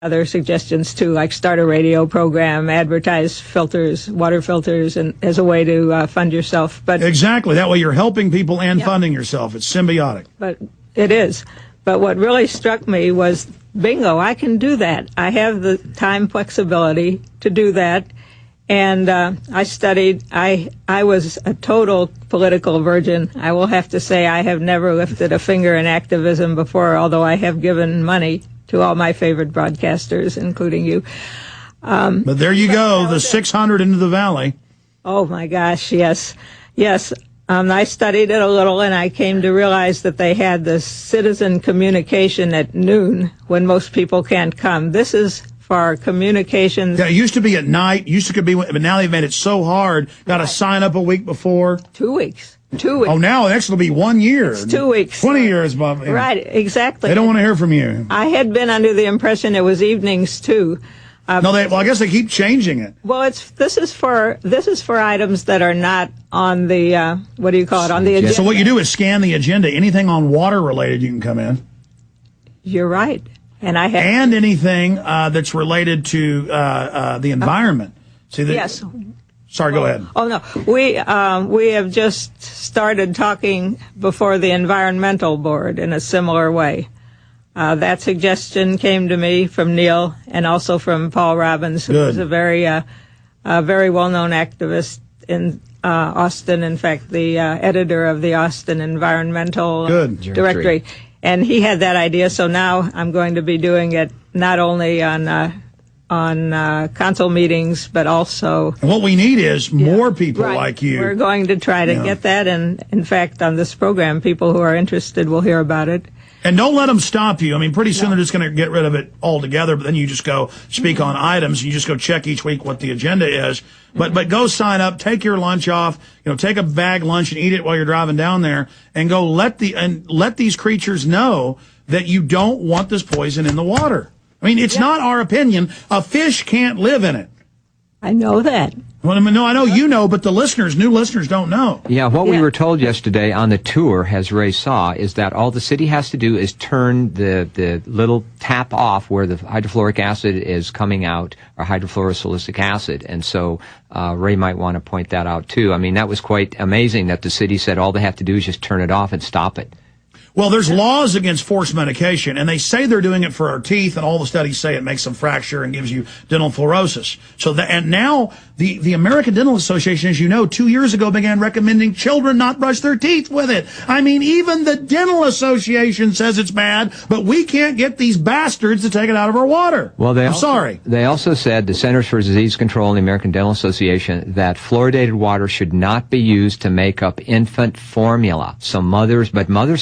other suggestions too, like start a radio program, advertise filters, water filters, and as a way to fund yourself. But exactly, that way you're helping people and funding yourself. It's symbiotic. But it is. But what really struck me was, bingo, I can do that. I have the time flexibility to do that. And I studied. I was a total political virgin. I will have to say I have never lifted a finger in activism before, although I have given money to all my favorite broadcasters, including you. But there you go, the 600 into the valley. Oh, my gosh, yes. Yes, I studied it a little, and I came to realize that they had the citizen communication at noon when most people can't come. This is for our communications. Yeah, it used to be at night, but now they've made it so hard. Got to sign up a week before. 2 weeks. 2 weeks. Oh, now next will be 1 year. It's 2 weeks. 20 years, Bob. Yeah. Right, exactly. They don't want to hear from you. I had been under the impression it was evenings too. No, I guess they keep changing it. Well, this is for items that are not on the what do you call it, on the agenda. So what you do is scan the agenda. Anything on water related, you can come in. You're right, and anything that's related to the environment. See that? Yes. Sorry, go ahead. Oh no, we have just started talking before the environmental board in a similar way. That suggestion came to me from Neil and also from Paul Robbins, who was a very well-known activist in Austin. In fact, the editor of the Austin Environmental Directory. And he had that idea, so now I'm going to be doing it not only on council meetings, but also... And what we need is more people like you. We're going to try to get that, and in fact, on this program, people who are interested will hear about it. And don't let them stop you. I mean, pretty soon they're just going to get rid of it altogether, but then you just go speak on items. You just go check each week what the agenda is. But go sign up, take your lunch off, take a bag lunch and eat it while you're driving down there, and go let these creatures know that you don't want this poison in the water. I mean, it's not our opinion. A fish can't live in it. I know that. Well, I know you know, but the new listeners don't know. Yeah, what we were told yesterday on the tour, as Ray saw, is that all the city has to do is turn the little tap off where the hydrofluoric acid is coming out, or hydrofluorosilicic acid. And so Ray might want to point that out, too. I mean, that was quite amazing that the city said all they have to do is just turn it off and stop it. Well, there's laws against forced medication, and they say they're doing it for our teeth, and all the studies say it makes them fracture and gives you dental fluorosis. And now the American Dental Association, as you know, 2 years ago began recommending children not brush their teeth with it. I mean, even the Dental Association says it's bad, but we can't get these bastards to take it out of our water. Well, I'm sorry. They also said, the Centers for Disease Control and the American Dental Association, that fluoridated water should not be used to make up infant formula. So mothers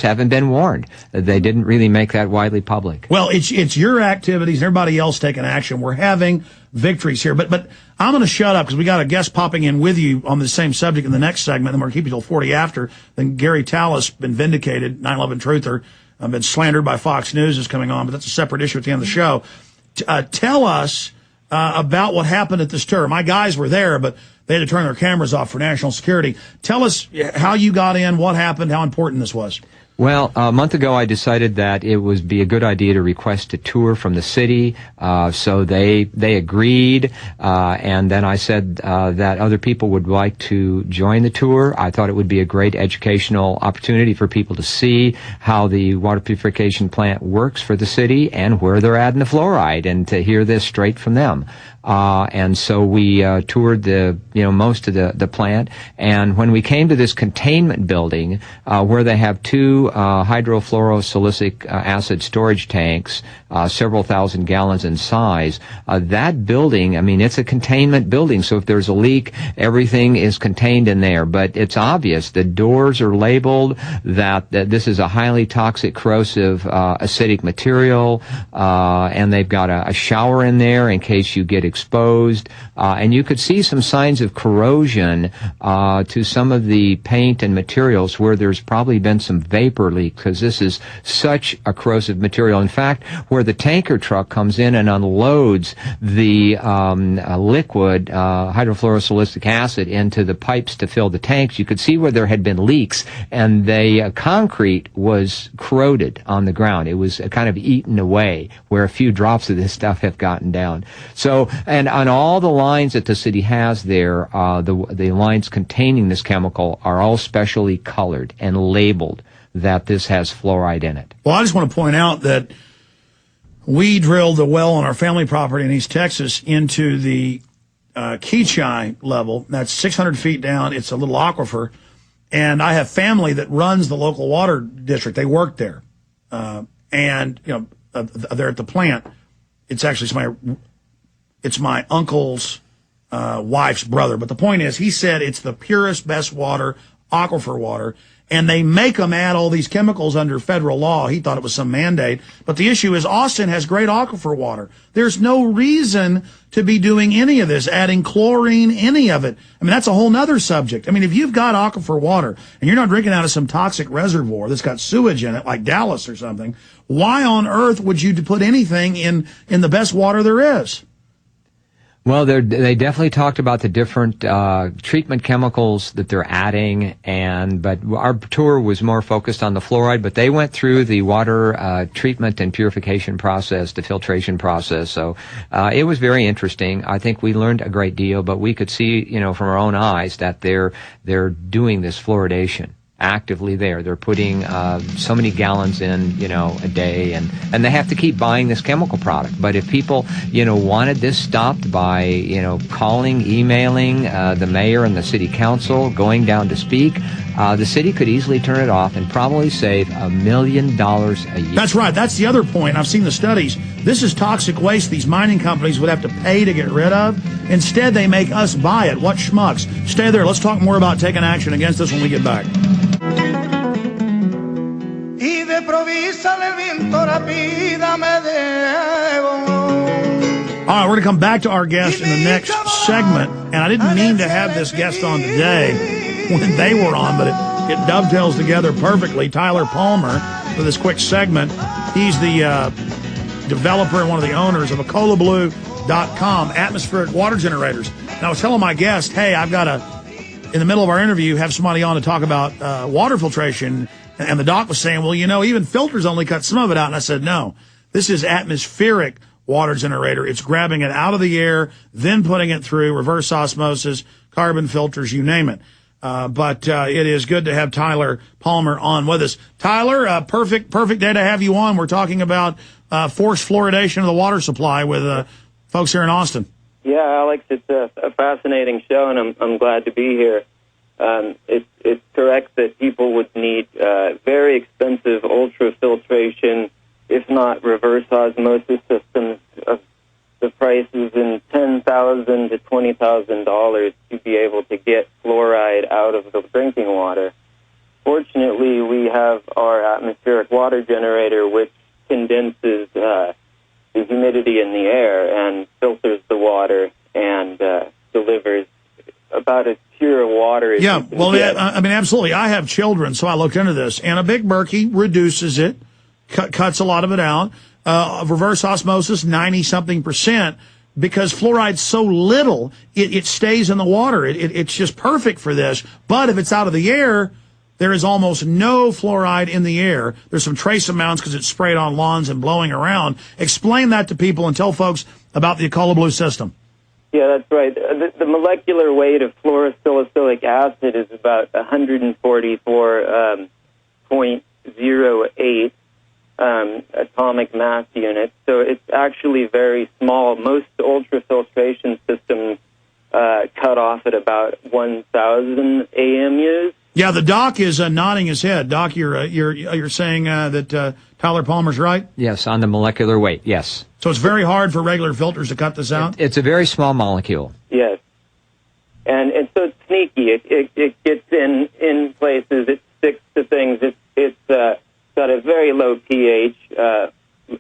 haven't been warned. They didn't really make that widely public. Well, it's your activities and everybody else taking action. We're having victories here. But I'm going to shut up because we got a guest popping in with you on the same subject in the next segment, and we're going to keep you till 40 after. Then Gary Tallis been vindicated, 9/11 truther, been slandered by Fox News is coming on, but that's a separate issue at the end of the show. Tell us about what happened at this tour. My guys were there, but they had to turn their cameras off for national security. Tell us how you got in, what happened, how important this was. Well, a month ago I decided that it would be a good idea to request a tour from the city, so they agreed, and then I said that other people would like to join the tour. I thought it would be a great educational opportunity for people to see how the water purification plant works for the city and where they're adding the fluoride, and to hear this straight from them. And so we toured most of the plant. And when we came to this containment building, where they have two hydrofluorosilicic acid storage tanks, several thousand gallons in size, that building, I mean, it's a containment building. So if there's a leak, everything is contained in there. But it's obvious. The doors are labeled that this is a highly toxic, corrosive, acidic material. And they've got a shower in there in case you get exposed, and you could see some signs of corrosion to some of the paint and materials where there's probably been some vapor leak, because this is such a corrosive material. In fact, where where the tanker truck comes in and unloads the liquid hydrofluorosilicic acid into the pipes to fill the tanks, you could see where there had been leaks, and the concrete was corroded on the ground. It was kind of eaten away where a few drops of this stuff have gotten down. So, and on all the lines that the city has there, the lines containing this chemical are all specially colored and labeled that this has fluoride in it. Well, I just want to point out that we drilled a well on our family property in East Texas into the Keachai level. That's 600 feet down. It's a little aquifer. And I have family that runs the local water district. They work there. And, you know, they're at the plant. It's actually it's my uncle's wife's brother. But the point is, he said it's the purest, best water, aquifer water. And they make them add all these chemicals under federal law. He thought it was some mandate. But the issue is Austin has great aquifer water. There's no reason to be doing any of this, adding chlorine, any of it. I mean, that's a whole nother subject. I mean, if you've got aquifer water and you're not drinking out of some toxic reservoir that's got sewage in it, like Dallas or something, why on earth would you put anything in the best water there is? Well, they definitely talked about the different treatment chemicals that they're adding, but our tour was more focused on the fluoride. But they went through the water treatment and purification process, the filtration process. So it was very interesting. I think we learned a great deal, but we could see, you know, from our own eyes that they're doing this fluoridation actively there. They're putting so many gallons in, you know, a day, and they have to keep buying this chemical product. But if people, you know, wanted this stopped by, you know, calling, emailing the mayor and the city council, going down to speak, the city could easily turn it off and probably save $1 million a year. That's right. That's the other point. I've seen the studies. This is toxic waste these mining companies would have to pay to get rid of. Instead, they make us buy it. What schmucks? Stay there. Let's talk more about taking action against this when we get back. All right, we're going to come back to our guest in the next segment. And I didn't mean to have this guest on today when they were on, but it dovetails together perfectly. Tyler Palmer, for this quick segment. He's the developer and one of the owners of EcoloBlue.com, atmospheric water generators. And I was telling my guest, hey, I've got in the middle of our interview, have somebody on to talk about water filtration. And the doc was saying, well, you know, even filters only cut some of it out. And I said, no, this is atmospheric water generator. It's grabbing it out of the air, then putting it through reverse osmosis, carbon filters, you name it. But it is good to have Tyler Palmer on with us. Tyler, perfect day to have you on. We're talking about forced fluoridation of the water supply with folks here in Austin. Yeah, Alex, it's a fascinating show, and I'm glad to be here. It's correct that people would need very expensive ultrafiltration, if not reverse osmosis systems of the prices in $10,000 to $20,000 to be able to get fluoride out of the drinking water. Fortunately, we have our atmospheric water generator, which condenses the humidity in the air and filters the water and delivers about as pure water as yeah, you can well, get. I mean, absolutely. I have children, so I looked into this. And a big Berkey reduces it, cuts a lot of it out. Reverse osmosis, 90-something%, because fluoride's so little, it stays in the water. It's just perfect for this. But if it's out of the air, there is almost no fluoride in the air. There's some trace amounts because it's sprayed on lawns and blowing around. Explain that to people and tell folks about the EcoloBlue system. Yeah, that's right. The molecular weight of fluorosilicic acid is about 144.08 atomic mass units. So it's actually very small. Most ultrafiltration systems cut off at about 1,000 AMUs. Yeah, the doc is nodding his head. Doc, you're saying that Tyler Palmer's right? Yes, on the molecular weight, yes. So it's very hard for regular filters to cut this out? It's a very small molecule. Yes. And so it's sneaky. It gets in places. It sticks to things. It's got a very low pH,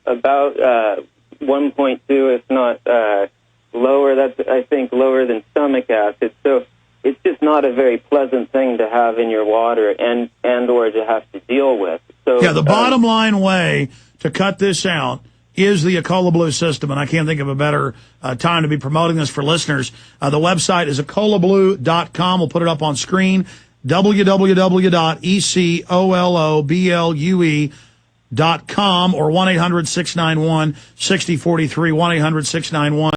about 1.2, if not lower. That's, I think, lower than stomach acid. So it's just not a very pleasant thing to have in your water and or to have to deal with. So yeah, the bottom line way to cut this out is the Ecola Blue system, and I can't think of a better time to be promoting this for listeners. The website is ecolablue.com. We'll put it up on screen, www.ecoloblue.com or 1-800-691-6043, 1-800-691